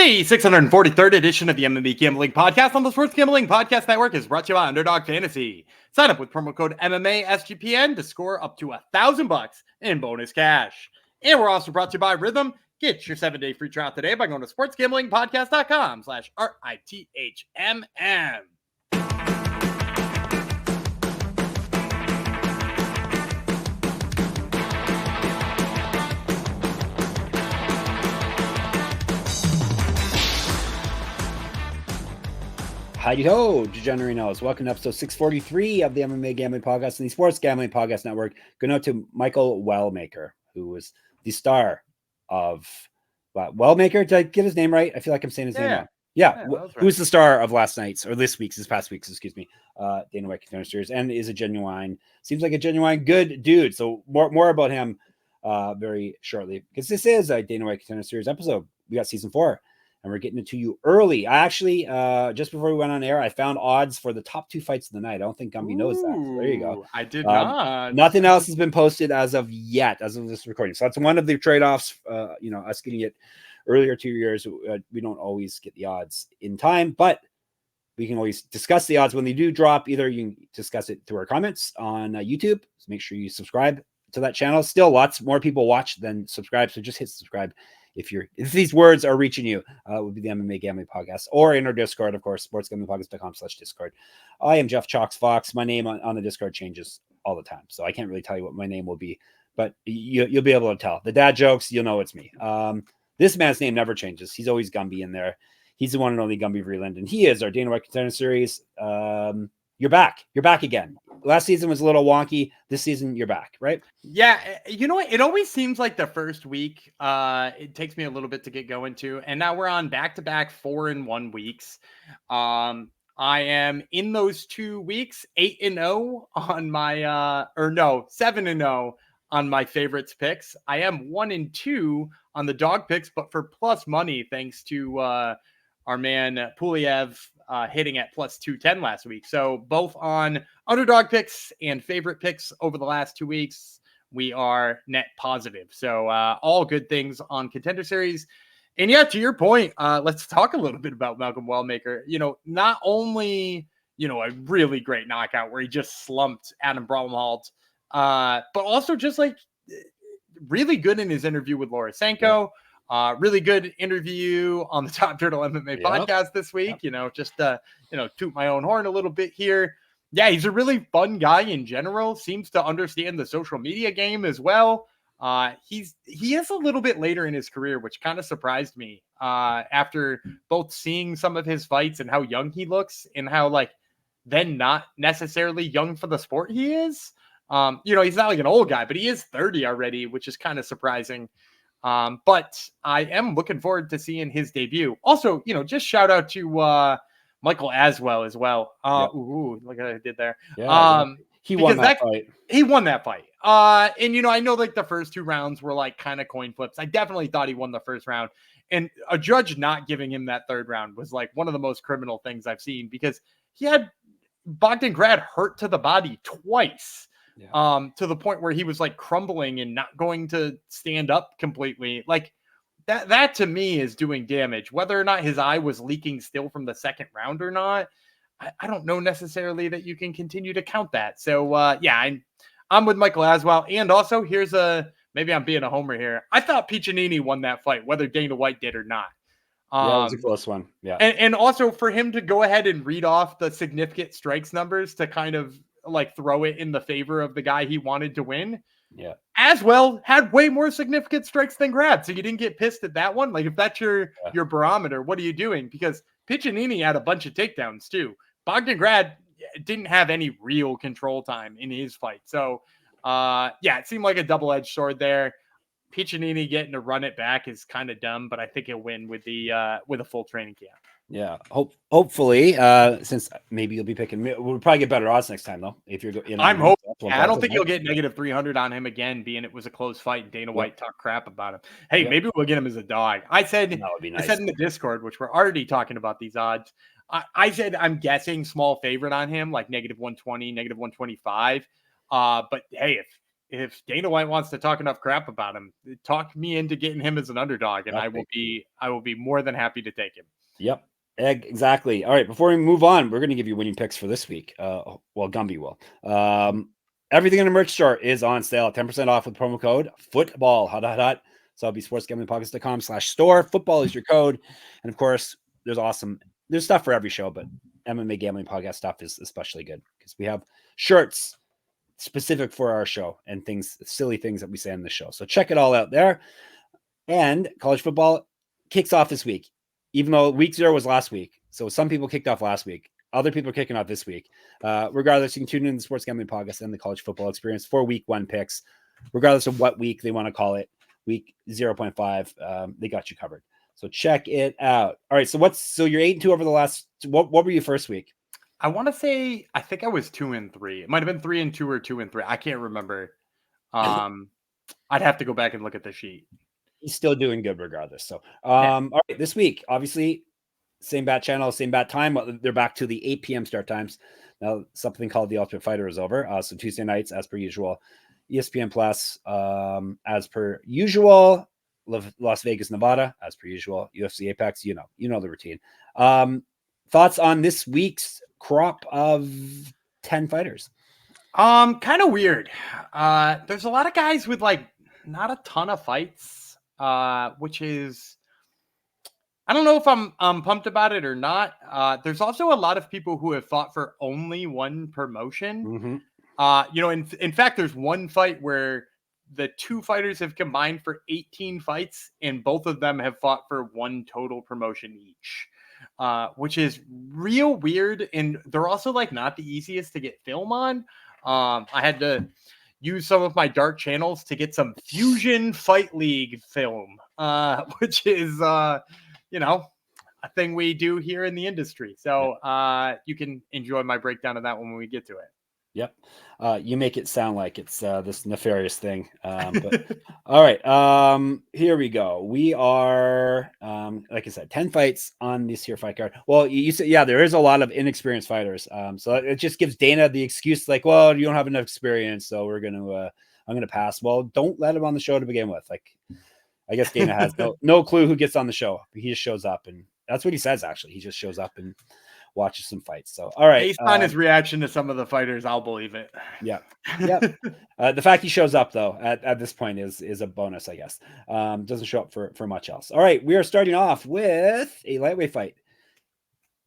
The 643rd edition of the MMA Gambling Podcast on the Sports Gambling Podcast Network is brought to you by Underdog Fantasy. Sign up with promo code MMA SGPN to score up to $1,000 in bonus cash. And we're also brought to you by Rhythm. Get your 7-day free trial today by going to sportsgamblingpodcast.com/RITHMM. Howdy ho, Degenerinos. Welcome to episode 643 of the MMA Gambling Podcast and the Sports Gambling Podcast Network. Going out to Michael Wellmaker, who was the star of Wellmaker. Did I get his name right? I feel like I'm saying his name wrong. Yeah, who's the star of last night's or this past week's, Dana White Contender Series, and is seems like a genuine good dude. So more about him very shortly, because this is a Dana White Contender Series episode. We got season 4. And we're getting it to you early. I actually, just before we went on air, I found odds for the top 2 fights of the night. I don't think Gumby knows that. So there you go. I did not. Nothing else has been posted as of this recording. So that's one of the trade-offs, us getting it earlier 2 years. We don't always get the odds in time, but we can always discuss the odds when they do drop. Either you can discuss it through our comments on YouTube. So make sure you subscribe to that channel. Still lots more people watch than subscribe. So just hit subscribe. If these words are reaching you, it would be the MMA Gambling Podcast, or in our Discord, of course, sportsgamblingpodcast.com/Discord. I am Jeff Chalks Fox. My name on the Discord changes all the time, so I can't really tell you what my name will be, but you'll be able to tell. The dad jokes, you'll know it's me. This man's name never changes. He's always Gumby in there. He's the one and only Gumby Vreeland, and he is our Dana White Contender Series. You're back. You're back again. Last season was a little wonky. This season, you're back, right? Yeah. You know what? It always seems like the first week, it takes me a little bit to get going to. And now we're on back-to-back 4-1 weeks. I am in those 2 weeks, 8-0 on my, 7-0 on my favorites picks. I am 1-2 on the dog picks, but for plus money, thanks to our man Puliev hitting at plus 210 last week. So both on underdog picks and favorite picks over the last 2 weeks, we are net positive. So all good things on Contender Series. And yeah, to your point, let's talk a little bit about Malcolm Wellmaker. Not only, a really great knockout where he just slumped Adam Bromwald, but also just like really good in his interview with Laura Sanko. Yeah. Really good interview on the Top Turtle MMA podcast this week. Just toot my own horn a little bit here. Yeah, he's a really fun guy in general. Seems to understand the social media game as well. He is a little bit later in his career, which kind of surprised me. After both seeing some of his fights and how young he looks, and how then not necessarily young for the sport he is. He's not like an old guy, but he is 30 already, which is kind of surprising. But I am looking forward to seeing his debut. Also, just shout out to Michael Aswell as well. Ooh, look what I did there. Yeah, he won that fight. He won that fight. And I know the first 2 rounds were kind of coin flips. I definitely thought he won the first round. And a judge not giving him that third round was one of the most criminal things I've seen, because he had Bogdan Grad hurt to the body twice. Yeah. To the point where he was crumbling and not going to stand up completely. That to me is doing damage. Whether or not his eye was leaking still from the second round or not, I don't know necessarily that you can continue to count that. So I'm with Michael Aswell. And also maybe I'm being a homer here. I thought Piccinini won that fight, whether Dana White did or not. It was a close one. Yeah. And also for him to go ahead and read off the significant strikes numbers to kind of throw it in the favor of the guy he wanted to win. Yeah. Aswell had way more significant strikes than Grad. So you didn't get pissed at that one. If that's your barometer, what are you doing? Because Piccinini had a bunch of takedowns too. Bogdan Grad didn't have any real control time in his fight. So it seemed like a double-edged sword there. Piccinini getting to run it back is kind of dumb, but I think he'll win with a full training camp. Yeah, hopefully, since maybe you'll be picking. We'll probably get better odds next time, though. If you're, I'm hoping. I don't think you'll get negative 300 on him again, being it was a close fight and Dana White talked crap about him. Hey, maybe we'll get him as a dog. I said that would be nice. I said in the Discord, which we're already talking about these odds. I said I'm guessing small favorite on him, negative 120, negative 125. But hey, if Dana White wants to talk enough crap about him, talk me into getting him as an underdog, and Exactly. I will be more than happy to take him. Yep. Exactly. All right. Before we move on, we're going to give you winning picks for this week. Well, Gumby will. Everything in the merch store is on sale at 10% off with promo code football. Hot. So it'll be sportsgamblingpockets.com/store. Football is your code. And of course, there's stuff for every show, but MMA Gambling Podcast stuff is especially good because we have shirts specific for our show and silly things that we say on the show. So check it all out there. And college football kicks off this week, even though week 0 was last week. So some people kicked off last week. Other people are kicking off this week. Regardless, you can tune in the Sports Gambling Podcast and the College Football Experience for week 1 picks, regardless of what week they want to call it. Week 0.5, they got you covered. So check it out. All right. So you're 8-2 over the last. What were you first week? I want to say I think I was 2-3. It might have been 3-2 or 2-3. I can't remember. I'd have to go back and look at the sheet. He's still doing good regardless. So, all right, this week, obviously, same bat channel, same bat time. They're back to the 8 p.m. start times. Now, something called The Ultimate Fighter is over. So Tuesday nights, as per usual, ESPN Plus, as per usual, Las Vegas, Nevada, as per usual, UFC Apex, you know the routine. Thoughts on this week's crop of 10 fighters? Kind of weird. There's a lot of guys with like not a ton of fights, which is, I don't know if I'm pumped about it or not. There's also a lot of people who have fought for only one promotion. Mm-hmm. In fact, there's one fight where the 2 fighters have combined for 18 fights, and both of them have fought for one total promotion each, which is real weird. And they're also like not the easiest to get film on. I had to use some of my dark channels to get some Fusion Fight League film, which is, a thing we do here in the industry. So you can enjoy my breakdown of that when we get to it. Yep. You make it sound like it's this nefarious thing. But all right. Here we go. We are, like I said, 10 fights on this here fight card. Well, you said, yeah, there is a lot of inexperienced fighters. So it just gives Dana the excuse like, well, you don't have enough experience. So I'm going to pass. Well, don't let him on the show to begin with. Like, I guess Dana has no clue who gets on the show. He just shows up, and that's what he says. Actually, he just shows up and watches some fights. So, all right. Based on his reaction to some of the fighters, I'll believe it. Yeah. The fact he shows up though at this point is a bonus, I guess. Doesn't show up for much else. All right. We are starting off with a lightweight fight.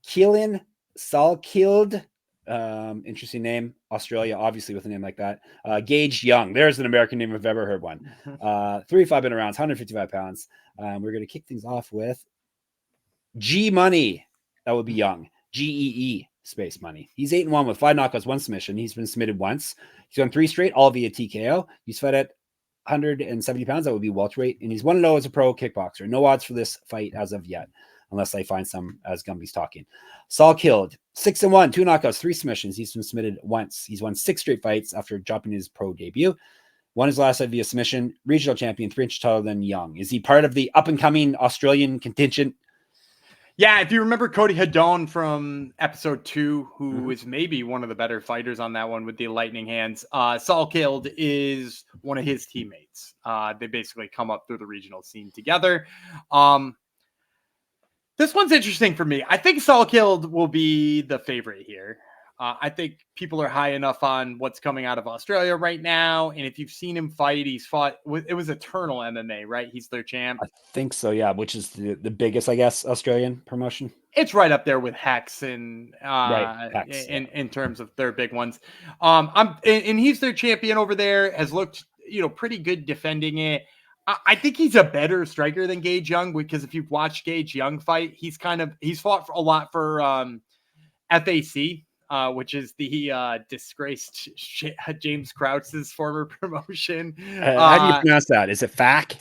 Quillan Salkilld. Interesting name. Australia, obviously, with a name like that. Gage Young. There's an American name if I've ever heard one. 35 minute rounds, 155 pounds. We're going to kick things off with G Money. That would be Young. GEE space money. He's 8-1 with 5 knockouts, 1 submission. He's been submitted once. He's won 3 straight, all via TKO. He's fought at 170 pounds. That would be welterweight. And he's 1-0 as a pro kickboxer. No odds for this fight as of yet, unless I find some as Gumby's talking. Salkilld, 6-1, 2 knockouts, 3 submissions. He's been submitted once. He's won 6 straight fights after dropping his pro debut. Won his last fight via submission. Regional champion, 3 inches taller than Young. Is he part of the up-and-coming Australian contingent? Yeah, if you remember Cody Hyun from episode 2, who is maybe one of the better fighters on that one with the lightning hands, Salkilld is one of his teammates. They basically come up through the regional scene together. This one's interesting for me. I think Salkilld will be the favorite here. I think people are high enough on what's coming out of Australia right now. And if you've seen him fight, he's fought, it was Eternal MMA, right? He's their champ. I think so, yeah, which is the biggest, I guess, Australian promotion. It's right up there with Hex and Hex, in terms of their big ones. And he's their champion over there, has looked, pretty good defending it. I think he's a better striker than Gage Young, because if you've watched Gage Young fight, he's fought a lot for FAC. Which is the disgraced James Krause's former promotion. How do you pronounce that? Is it FAC?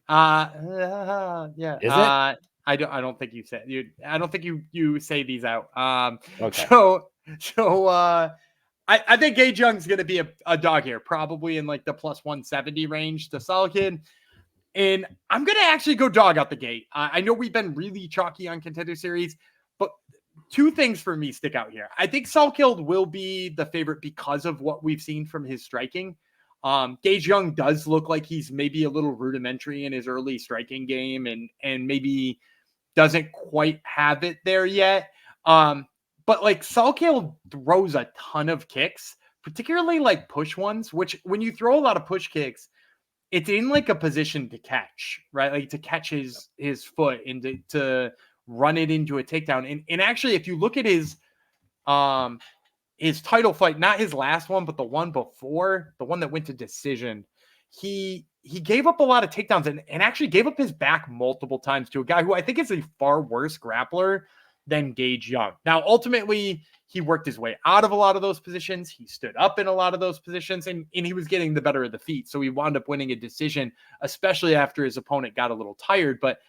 Yeah. Is it? I don't think you said you. I don't think you say these out. Okay. So I think Gage Young's going to be a dog here, probably in like the plus 170 range to Salkilld. And I'm going to actually go dog out the gate. I know we've been really chalky on Contender Series, but 2 things for me stick out here. I think Salkilld will be the favorite because of what we've seen from his striking. Gage Young does look like he's maybe a little rudimentary in his early striking game and maybe doesn't quite have it there yet. But like Salkilld throws a ton of kicks, particularly like push ones, which when you throw a lot of push kicks, it's in like a position to catch, right? Like to catch his foot and to run it into a takedown. And actually, if you look at his title fight, not his last one, but the one before, the one that went to decision, he gave up a lot of takedowns and actually gave up his back multiple times to a guy who I think is a far worse grappler than Gage Young. Now, ultimately, he worked his way out of a lot of those positions. He stood up in a lot of those positions, and he was getting the better of the feet. So he wound up winning a decision, especially after his opponent got a little tired. But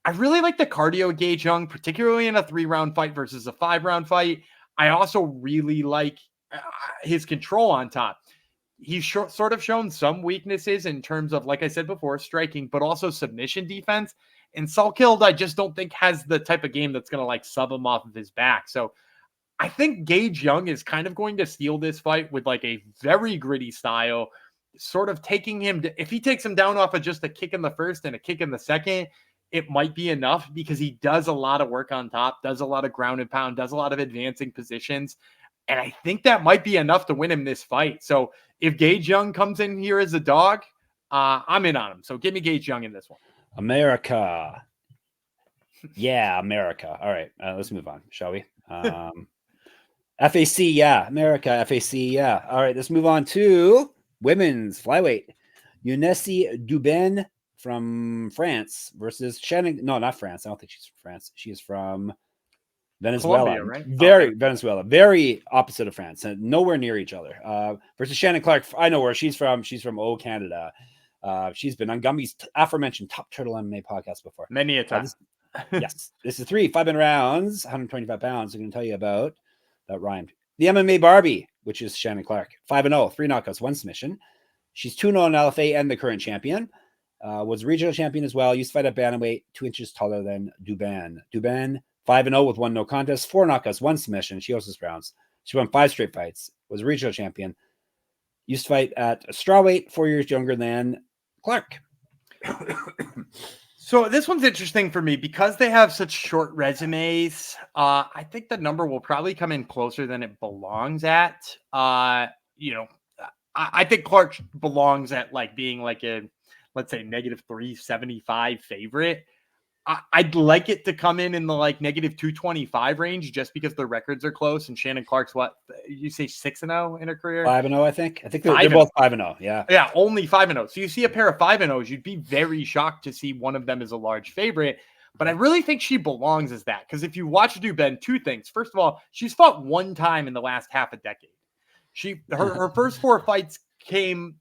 I really like the cardio of Gage Young, particularly in a 3-round fight versus a 5-round fight. I also really like his control on top. He's sort of shown some weaknesses in terms of, like I said before, striking, but also submission defense. And Salkilld, I just don't think has the type of game that's going to like sub him off of his back. So I think Gage Young is kind of going to steal this fight with like a very gritty style, sort of taking him to, if he takes him down off of just a kick in the first and a kick in the second, it might be enough because he does a lot of work on top, does a lot of ground and pound, does a lot of advancing positions. And I think that might be enough to win him this fight. So if Gage Young comes in here as a dog, I'm in on him. So give me Gage Young in this one. America. Yeah, America. All right, let's move on, shall we? FAC, yeah. America, FAC, yeah. All right, let's move on to women's flyweight. Yuneisy Duben from France versus Shannon. No, not France. I don't think she's from France. She is from Venezuela. Colombia, right? Venezuela. Very opposite of France and nowhere near each other. Versus Shannon Clark. I know where she's from. She's from Canada. She's been on Gumby's aforementioned Top Turtle MMA podcast before. Many a time. Yes. This is 3 5-minute rounds, 125 pounds. I'm going to tell you about that rhymed. The MMA Barbie, which is Shannon Clark. 5-0, 3 knockouts, 1 submission. She's 2-0 in LFA and the current champion. Was regional champion as well. Used to fight at bantamweight, 2 inches taller than Duben. Duben, 5-0 with 1 no contest, 4 knockouts, 1 submission. She also rounds. She won 5 straight fights. Was a regional champion. Used to fight at a strawweight, 4 years younger than Clark. So this one's interesting for me because they have such short resumes. I think the number will probably come in closer than it belongs at. I think Clark belongs at like being like a, let's say, -375 favorite. I'd like it to come in the like -225 range just because the records are close. And Shannon Clark's what you say 6-0 in her career? 5-0, I think. I think they're both 5-0. Yeah. Yeah. Only 5-0. So you see a pair of 5-0s, you'd be very shocked to see one of them as a large favorite. But I really think she belongs as that. Because if you watch Duben, 2 things. First of all, she's fought 1 time in the last half a decade. Her first 4 fights came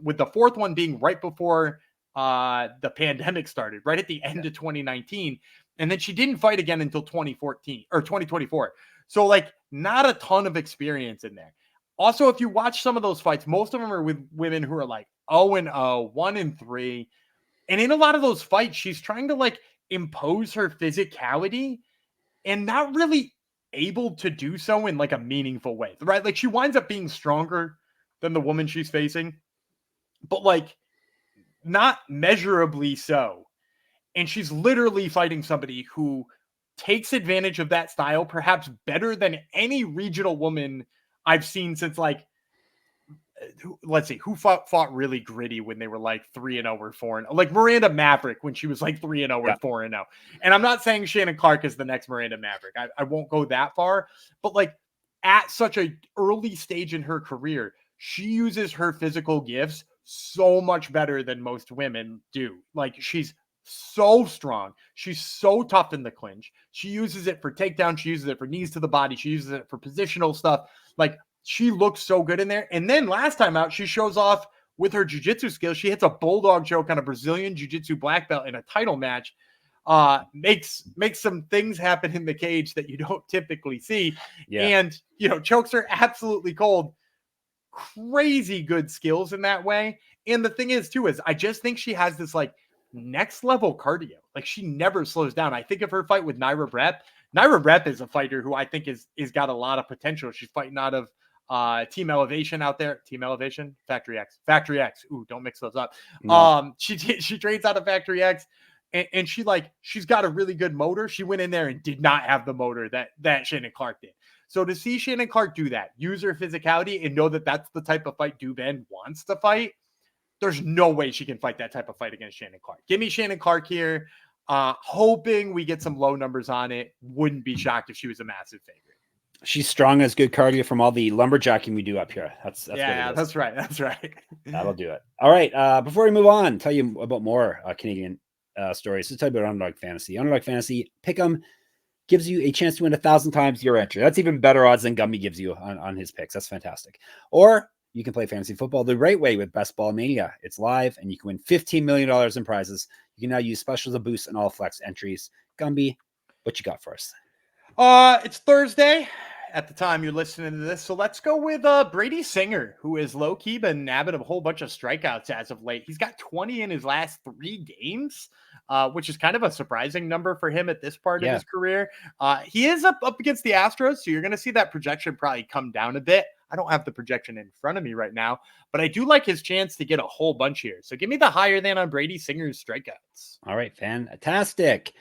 with the 4th one being right before the pandemic started, right at the end of 2019. And then she didn't fight again until 2014 or 2024. So like not a ton of experience in there. Also, if you watch some of those fights, most of them are with women who are like 0-0, 1-3. And in a lot of those fights, she's trying to like impose her physicality and not really able to do so in like a meaningful way, right? Like she winds up being stronger than the woman she's facing, but like not measurably so. And she's literally fighting somebody who takes advantage of that style perhaps better than any regional woman I've seen since like, let's see, who fought really gritty when they were like 3-0 or 4-0, like Miranda Maverick when she was like 3-0 or 4-0. And I'm not saying Shannon Clark is the next Miranda Maverick. I won't go that far, but like at such a early stage in her career, she uses her physical gifts so much better than most women do. Like she's so strong. She's so tough in the clinch. She uses it for takedown. She uses it for knees to the body. She uses it for positional stuff. Like she looks so good in there. And then last time out, she shows off with her jiu-jitsu skills. She hits a bulldog choke on a Brazilian jiu-jitsu black belt in a title match. Makes some things happen in the cage that you don't typically see. Yeah. And, chokes are absolutely cold. Crazy good skills in that way. And the thing is too, is I just think she has this like next level cardio. Like she never slows down. I think of her fight with Naira Brep. Naira Brep is a fighter who I think is got a lot of potential. She's fighting out of Team Elevation out there. Team Elevation, Factory X. Ooh, don't mix those up. No. She trains out of Factory X, and she's got a really good motor. She went in there and did not have the motor that Shannon Clark did. So to see Shannon Clark do that, use her physicality, and know that that's the type of fight Duben wants to fight, there's no way she can fight that type of fight against Shannon Clark. Give me Shannon Clark here. Hoping we get some low numbers on it. Wouldn't be shocked if she was a massive favorite. She's strong as good cardio from all the lumberjacking we do up here. That's yeah, that's right. That's right. That'll do it. All right. Before we move on, tell you about more Canadian stories. Let's tell you about Underdog Fantasy. Underdog Fantasy Pick'em gives you a chance to win 1,000 times your entry. That's even better odds than Gumby gives you on his picks. That's fantastic. Or you can play fantasy football the right way with Best Ball Mania. It's live, and you can win $15 million in prizes. You can now use specials and boosts in all flex entries. Gumby, what you got for us? It's Thursday at the time you're listening to this, so let's go with Brady Singer, who is low-key been nabbing a whole bunch of strikeouts as of late. He's got 20 in his last 3 games, which is kind of a surprising number for him at this part of his career. He is up against the Astros, so you're going to see that projection probably come down a bit. I don't have the projection in front of me right now, but I do like his chance to get a whole bunch here. So give me the higher than on Brady Singer's strikeouts. All right, fantastic.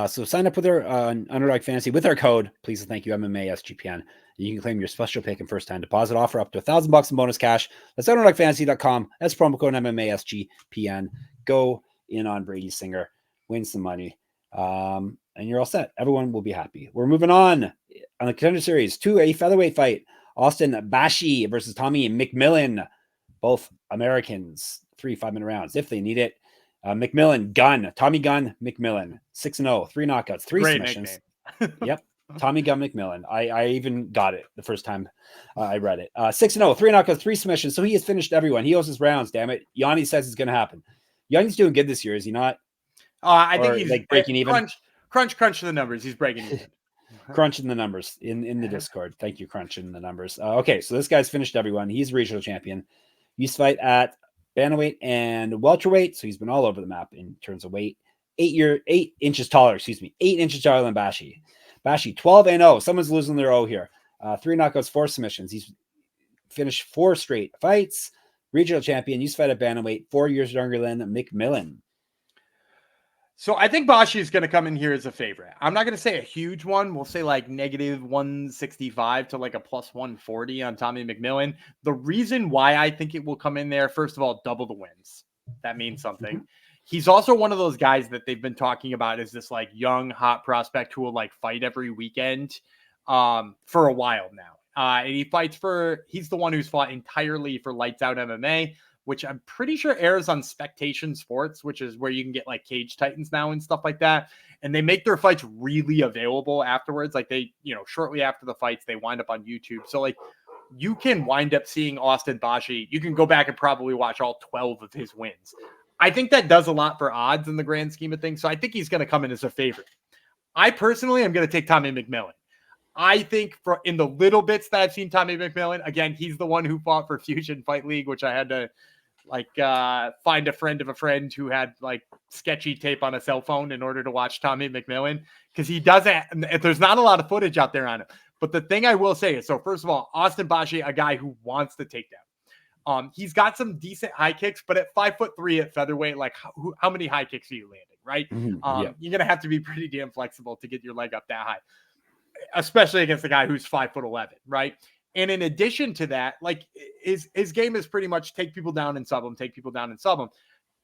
So sign up with our Underdog Fantasy with our code. Please and thank you, MMA SGPN. You can claim your special pick and first time deposit offer up to $1,000 in bonus cash. That's underdogfantasy.com. That's promo code MMA SGPN. Go in on Brady Singer, win some money, and you're all set. Everyone will be happy. We're moving on the Contender Series to a featherweight fight. Austin Bashi versus Tommy McMillen, both Americans, 3 5-minute rounds if they need it. McMillen, Gun, Tommy Gun, McMillen, 6-0, 3 knockouts, 3 Great submissions. Yep, Tommy Gun McMillen. I even got it the first time I read it. 6-0, 3 knockouts, 3 submissions. So he has finished everyone. He owes his rounds. Damn it, Yanni says it's going to happen. Yanni's doing good this year, is he not? I think he's like breaking even. Crunch the numbers. He's breaking even. Crunching the numbers in the Discord. Thank you, crunching the numbers. Okay, so this guy's finished everyone. He's regional champion. He used to fight at bantamweight and welterweight, so he's been all over the map in terms of weight. 8 inches taller. 8 inches taller than Bashi. Bashi 12-0. Someone's losing their O here. 3 knockouts, 4 submissions. He's finished 4 straight fights. Regional champion. Used to fight at bantamweight. 4 years younger than McMillen. So I think Bashi is going to come in here as a favorite. I'm not going to say a huge one. We'll say like negative 165 to like a plus 140 on Tommy McMillen. The reason why I think it will come in there, first of all, double the wins. That means something. He's also one of those guys that they've been talking about as this like young, hot prospect who will like fight every weekend for a while now. And he's the one who's fought entirely for Lights Out MMA, which I'm pretty sure airs on Spectation Sports, which is where you can get like Cage Titans now and stuff like that. And they make their fights really available afterwards. Like they, shortly after the fights, they wind up on YouTube. So like you can wind up seeing Austin Bashi. You can go back and probably watch all 12 of his wins. I think that does a lot for odds in the grand scheme of things. So I think he's going to come in as a favorite. I personally am going to take Tommy McMillen. I think in the little bits that I've seen Tommy McMillen, again, he's the one who fought for Fusion Fight League, which I had to find a friend of a friend who had like sketchy tape on a cell phone in order to watch Tommy McMillen, because he doesn't, there's not a lot of footage out there on him. But the thing I will say is, so first of all, Austin Bashi, a guy who wants to take down. He's got some decent high kicks, but at 5'3" at featherweight, like how many high kicks are you landing, right? You're going to have to be pretty damn flexible to get your leg up that high, especially against a guy who's 5'11", right? And in addition to that, like his game is pretty much take people down and sub them, take people down and sub them.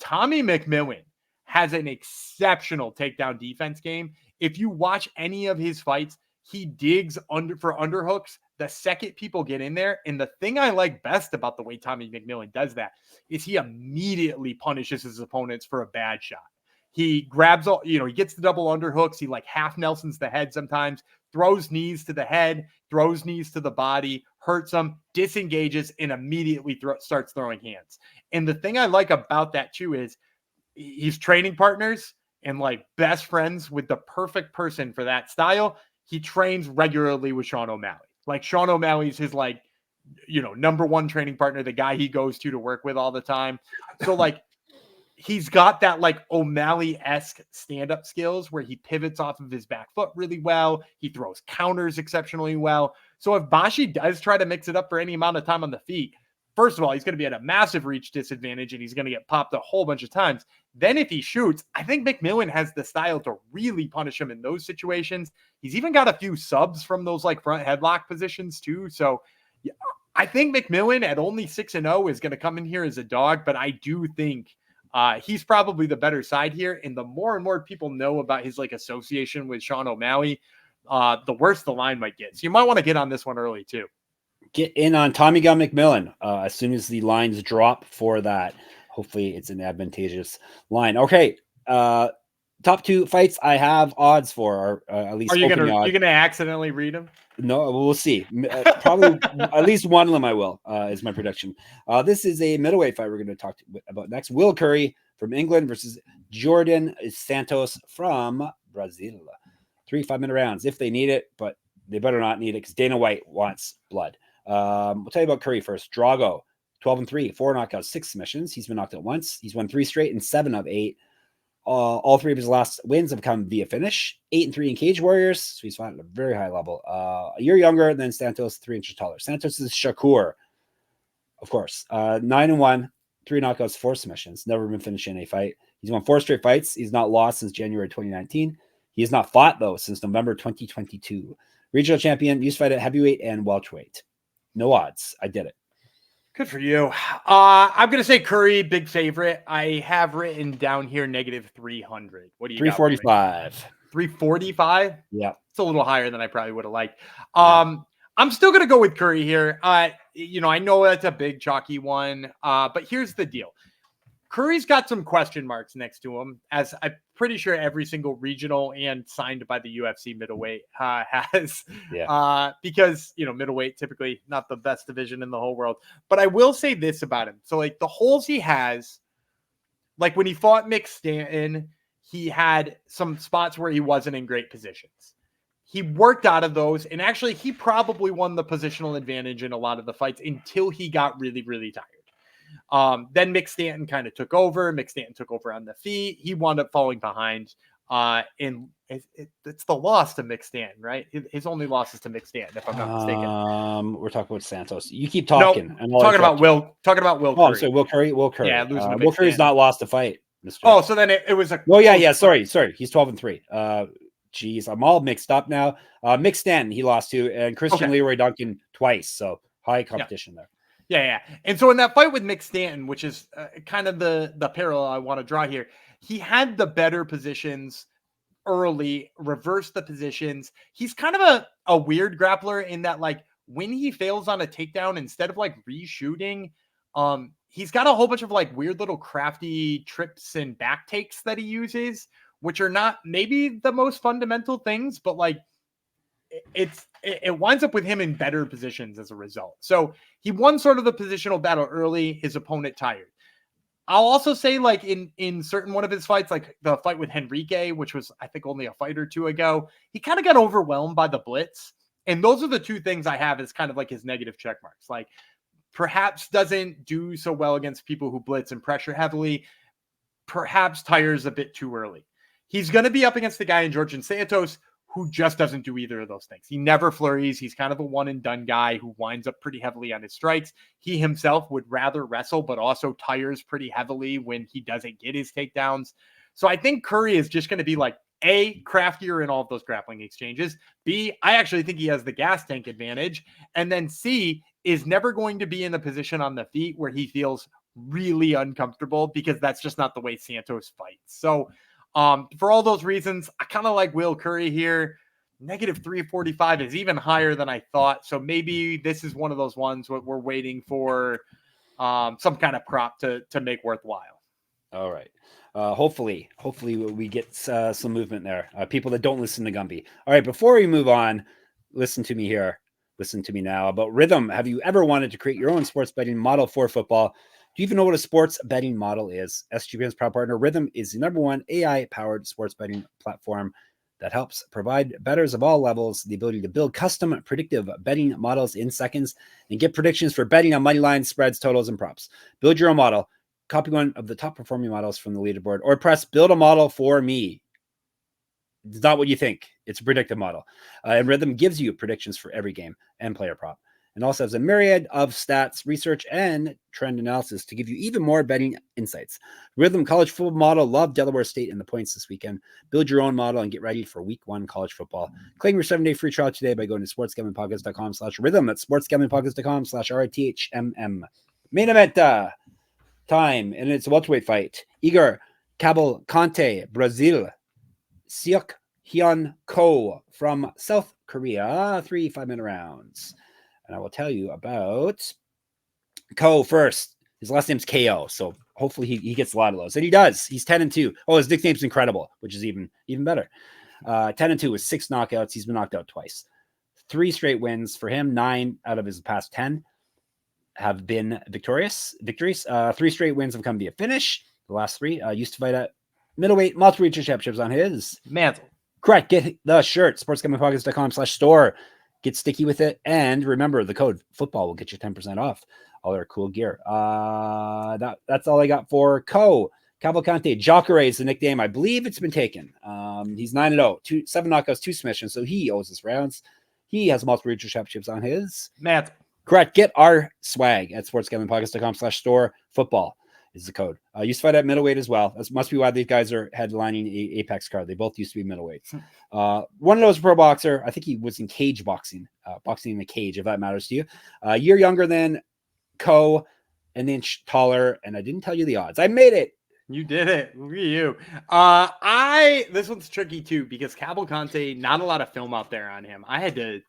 Tommy McMillen has an exceptional takedown defense game. If you watch any of his fights, he digs for underhooks the second people get in there. And the thing I like best about the way Tommy McMillen does that is he immediately punishes his opponents for a bad shot. He grabs all, he gets the double underhooks. He like half Nelsons the head sometimes, throws knees to the head, throws knees to the body, hurts them, disengages, and immediately starts throwing hands. And the thing I like about that too is he's training partners and like best friends with the perfect person for that style. He trains regularly with Sean O'Malley. Like Sean O'Malley's his like, number one training partner, the guy he goes to work with all the time. So like, he's got that like O'Malley-esque stand-up skills where he pivots off of his back foot really well. He throws counters exceptionally well. So if Bashi does try to mix it up for any amount of time on the feet, first of all, he's going to be at a massive reach disadvantage and he's going to get popped a whole bunch of times. Then if he shoots, I think McMillen has the style to really punish him in those situations. He's even got a few subs from those like front headlock positions too. So yeah, I think McMillen at only 6-0 is going to come in here as a dog, but I do think he's probably the better side here. And the more and more people know about his like association with Sean O'Malley, the worse the line might get. So you might want to get on this one early too. Get in on Tommy Gun McMillen as soon as the lines drop for that. Hopefully it's an advantageous line. Okay. Top 2 fights I have odds for, or at least are you gonna accidentally read them? No, we'll see. Probably at least one of them I will, is my prediction. This is a middleweight fight we're going to talk about next. Will Currie from England versus Djorden Santos from Brazil. 3 5-minute rounds if they need it, but they better not need it because Dana White wants blood. We'll tell you about Currie first. Drago, 12-3, 4 knockouts, 6 submissions. He's been knocked out once. He's won 3 straight and 7 of 8. All 3 of his last wins have come via finish. 8-3 in Cage Warriors, so he's fought at a very high level. A year younger than Santos, 3 inches taller. Santos is Shakur, of course. 9-1, 3 knockouts, 4 submissions. Never been finished in a fight. He's won 4 straight fights. He's not lost since January 2019. He has not fought though since November 2022. Regional champion. Used to fight at heavyweight and welterweight. No odds. I did it. Good for you. I'm going to say Currie, big favorite. I have written down here -300. What do you 345. 345? Yeah. It's a little higher than I probably would have liked. I'm still going to go with Currie here. I know that's a big chalky one, but here's the deal. Curry's got some question marks next to him, as I'm pretty sure every single regional and signed by the UFC middleweight has. Yeah. Because, middleweight typically not the best division in the whole world. But I will say this about him. So, like, the holes he has, like when he fought Mick Stanton, he had some spots where he wasn't in great positions. He worked out of those, and actually he probably won the positional advantage in a lot of the fights until he got really, really tired. Then Mick Stanton kind of took over. Mick Stanton took over on the feet. He wound up falling behind. And it's the loss to Mick Stanton, right? His only loss is to Mick Stanton, if I'm not mistaken. We're talking about Santos. You keep talking. No, talking about Will Currie. Oh, I'm sorry, Will Currie. Yeah, losing to Mick Will Currie's Stanton. not lost a fight, Mr. Oh, so then it was a. Oh yeah. Sorry. He's 12-3. Geez, I'm all mixed up now. Mick Stanton, he lost to, and Christian Leroy Duncan twice. So high competition there. Yeah. And so in that fight with Mick Stanton, which is kind of the parallel I want to draw here, he had the better positions early, reversed the positions. He's kind of a weird grappler in that, like, when he fails on a takedown, instead of like reshooting, he's got a whole bunch of like weird little crafty trips and back takes that he uses, which are not maybe the most fundamental things, but like it winds up with him in better positions as a result. So he won sort of the positional battle early, his opponent tired. I'll also say, like, in certain one of his fights, like the fight with Henrique, which was, I think, only a fight or two ago, he kind of got overwhelmed by the blitz. And those are the two things I have as kind of like his negative check marks. Like, perhaps doesn't do so well against people who blitz and pressure heavily, perhaps tires a bit too early. He's going to be up against the guy in Djorden Santos who just doesn't do either of those things. He never flurries. He's kind of a one and done guy who winds up pretty heavily on his strikes. He himself would rather wrestle, but also tires pretty heavily when he doesn't get his takedowns. So I think Currie is just going to be like, A, craftier in all of those grappling exchanges. B, I actually think he has the gas tank advantage. And then C, is never going to be in a position on the feet where he feels really uncomfortable, because that's just not the way Santos fights. So for all those reasons, I kind of like Will Currie here. -345 is even higher than I thought. So maybe this is one of those ones where we're waiting for some kind of prop to make worthwhile. All right. Hopefully we get some movement there. People that don't listen to Gumby. All right. Before we move on, listen to me here. Listen to me now about Rhythm. Have you ever wanted to create your own sports betting model for football? Do you even know what a sports betting model is? SGPN's proud partner, Rhythm, is the #1 AI-powered sports betting platform that helps provide bettors of all levels the ability to build custom predictive betting models in seconds and get predictions for betting on money lines, spreads, totals, and props. Build your own model copy one of the top performing models from the leaderboard, or press build a model for me. It's not what you think. It's a predictive model. And Rhythm gives you predictions for every game and player prop, and also has a myriad of stats, research, and trend analysis to give you even more betting insights. Rhythm college football model. Love Delaware State in the points this weekend. Build your own model and get ready for week 1 college football. Claim your 7-day free trial today by going to sportsgamblingpodcast.com/rhythm. That's sportsgamblingpodcast.com/RITHMM. Main event time, and it's a welterweight fight. Igor Cavalcanti, Brazil. Seok Hyun Ko from South Korea. 3 5-minute rounds. And I will tell you about Ko first. His last name's KO, so hopefully he gets a lot of those. And he does. He's 10-2. Oh, his nickname's Incredible, which is even better. 10-2 with 6 knockouts. He's been knocked out twice. 3 straight wins for him. 9 out of his past 10 have been victories. 3 straight wins have come via finish. The last 3 used to fight at middleweight, multiple regional championships on his mantle. Correct. Get the shirt, sportsgamblingpodcast.com/store. Get sticky with it. And remember, the code football will get you 10% off all our cool gear. That's all I got for Ko. Cavalcanti. Jacare is the nickname. I believe it's been taken. He's 9-0, 7 knockouts, 2 submissions. So he owes us rounds. He has multiple regional championships on his mantle. Correct. Get our swag at sportsgamblingpodcast.com/store. Football is the code. Used to fight at middleweight as well. That must be why these guys are headlining a Apex card. They both used to be middleweights. One of those pro boxer. I think he was in cage boxing, boxing in the cage, if that matters to you. A year younger than Ko, an inch taller, and I didn't tell you the odds. I made it. You did it. Look at you. This one's tricky too, because Cavalcanti, not a lot of film out there on him. I had to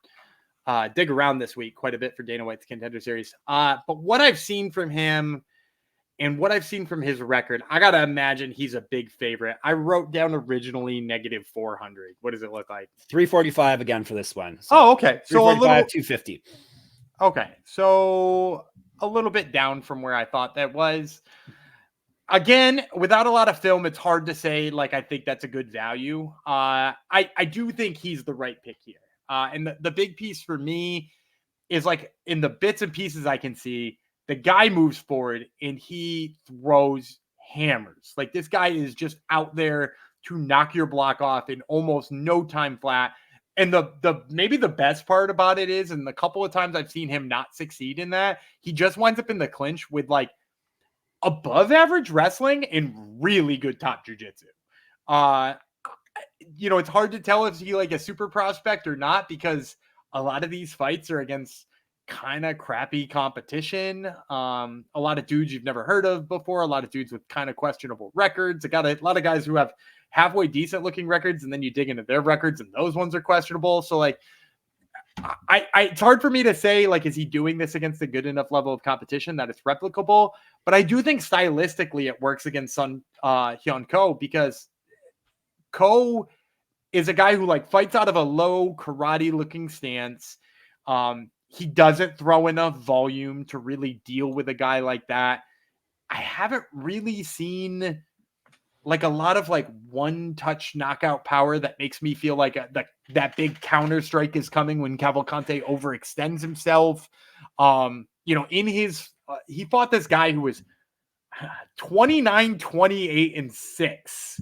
dig around this week quite a bit for Dana White's Contender Series. But what I've seen from him and what I've seen from his record, I got to imagine he's a big favorite. I wrote down originally -400. What does it look like? 345 again for this one. So okay. So a little 250. Okay. So a little bit down from where I thought that was. Again, without a lot of film, it's hard to say, like, I think that's a good value. I do think he's the right pick here. And the big piece for me is, like, in the bits and pieces I can see, the guy moves forward and he throws hammers. Like, this guy is just out there to knock your block off in almost no time flat. And the maybe the best part about it is, and the couple of times I've seen him not succeed in that, he just winds up in the clinch with, like, above average wrestling and really good top jiu-jitsu. It's hard to tell if he's like a super prospect or not, because a lot of these fights are against kind of crappy competition. A lot of dudes you've never heard of before, a lot of dudes with kind of questionable records. I got a lot of guys who have halfway decent looking records, and then you dig into their records and those ones are questionable. So, like, it's hard for me to say, like, is he doing this against a good enough level of competition that it's replicable? But I do think stylistically it works against Hyun Ko, because Ko is a guy who, like, fights out of a low karate looking stance. He doesn't throw enough volume to really deal with a guy like that. I haven't really seen, like, a lot of, like, one touch knockout power that makes me feel like that big counter strike is coming when Cavalcanti overextends himself. In his, he fought this guy who was 29, 28, and 6,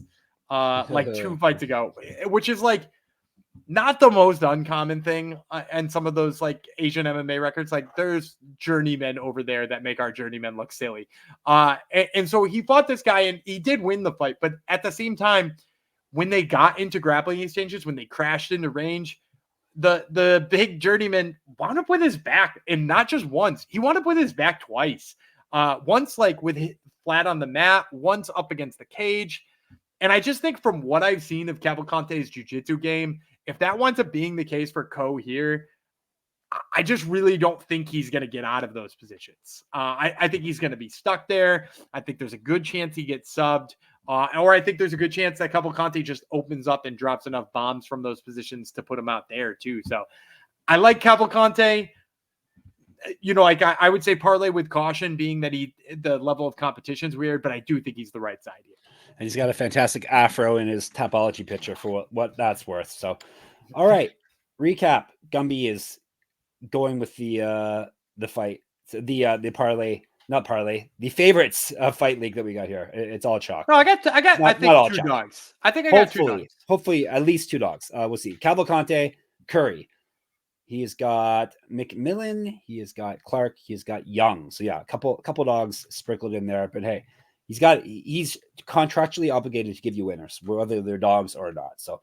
like 2 fights ago, which is, like, not the most uncommon thing. And some of those, like, Asian MMA records, like, there's journeymen over there that make our journeymen look silly. And so he fought this guy and he did win the fight. But at the same time, when they got into grappling exchanges, when they crashed into range, the big journeyman wound up with his back, and not just once. He wound up with his back twice. Once, like, with his flat on the mat, once up against the cage. And I just think, from what I've seen of Cavalcanti's jiu-jitsu game, if that winds up being the case for Ko here, I just really don't think he's going to get out of those positions. I think he's going to be stuck there. I think there's a good chance he gets subbed. Or I think there's a good chance that Cavalcanti just opens up and drops enough bombs from those positions to put him out there too. So I like Cavalcanti. Like, I would say parlay with caution, being that the level of competition is weird, but I do think he's the right side here. And he's got a fantastic afro in his Tapology picture for what that's worth. So, all right, recap. Gumby is going with the fight, the parlay, not parlay, the favorites fight league that we got here. It's all chalk. No, I think not all two chalk. dogs. I think I got two dogs. Hopefully at least two dogs. We'll see. Cavalcanti, Currie. He's got McMillen. He has got Clark. He's got Young. So yeah, a couple dogs sprinkled in there. But hey, he's contractually obligated to give you winners, whether they're dogs or not. So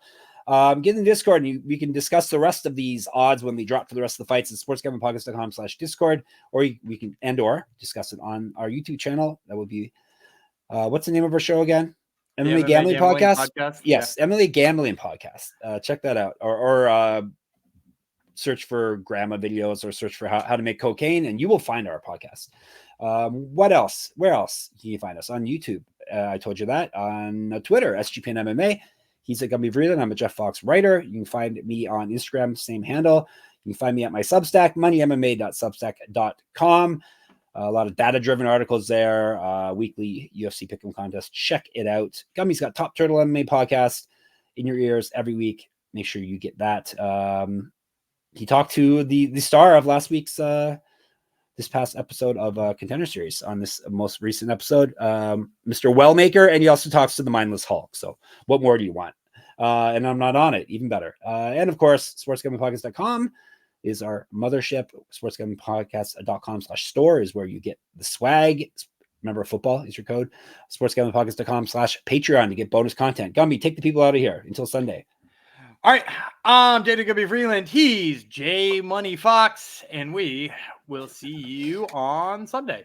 get in the Discord and we can discuss the rest of these odds when they drop for the rest of the fights at sportsgamblingpodcast.com/Discord, or we can discuss it on our YouTube channel. That would be what's the name of our show again? MMA Gambling Podcast? Yes, yeah. MMA Gambling Podcast. Check that out. Or search for grandma videos, or search for how to make cocaine, and you will find our podcast. What else? Where else can you find us? On YouTube. I told you that. On Twitter, SGPN MMA. He's at Gumby Vreeland. I'm a Jeff Fox writer. You can find me on Instagram, same handle. You can find me at my Substack, moneymma.substack.com. A lot of data-driven articles there, weekly UFC pick'em contest. Check it out. Gummy's got Top Turtle MMA podcast in your ears every week. Make sure you get that. He talked to the star of last week's this past episode of Contender Series on this most recent episode, Mr. Wellmaker, and he also talks to the Mindless Hulk. So what more do you want? And I'm not on it, even better. And of course, sportsgamblingpodcast.com is our mothership. Sportsgamblingpodcast.com/store is where you get the swag. Remember, football is your code. Sportsgamblingpodcast.com/Patreon to get bonus content. Gumby, take the people out of here until Sunday. All right, I'm Gumby Vreeland. He's J Money Fox, and we will see you on Sunday.